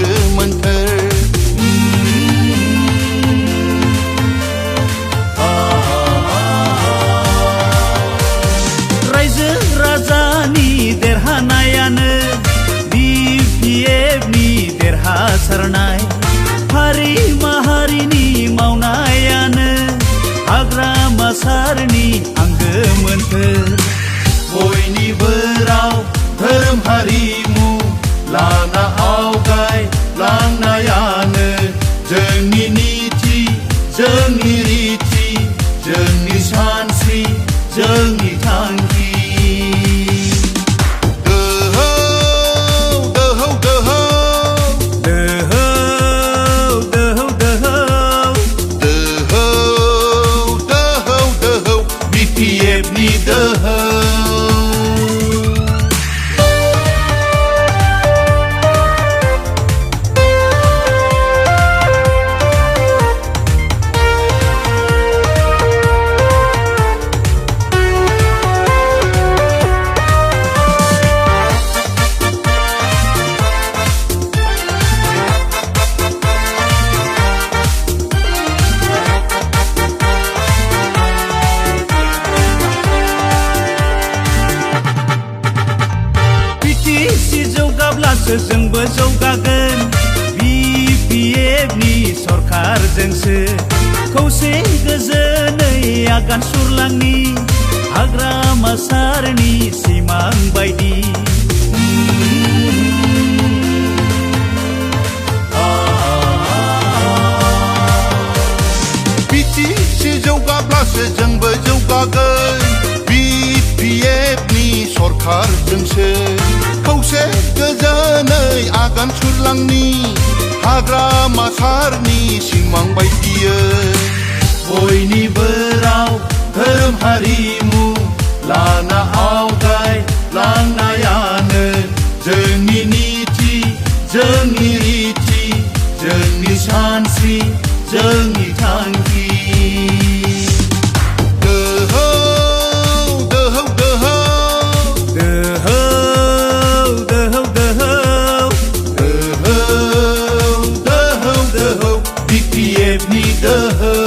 anggo menthar Raja Rajani derhanayano BPF ni derhasarnai Hari maharini maunayano Hagrama sarni anggo menthar Bयनिबो राव धोरोम हारिमु लाना आवगाय लांनायानो जोंनि नीति जोंनि रीति जोंनि सानस्रि जोंनि थांखि दोहौ दोहौ दोहौ दोहौ दोहौ दोहौ दोहौ दोहौ दोहौ BPF नि दोहौ जोंबो जौगागोन BPF नि सरकारजोंसो खौसे गोजोनै आगान सुरलांनि हाग्रामा सारनि सिमां बायदि BTC जौगाब्लासो जोंबो जौगागोन BPF नि सरकारजोंसो खौसे गोजोनै आगान सुरलांनि हाग्रामा सारनि सिमां बायदियै बयनिबो राव धोरोम हारिमु लाना आवगाय लांनायानो जोंनि नीति जोंनि रीति जोंनि सानस्रि जोंनि थांखि BPF ni dohau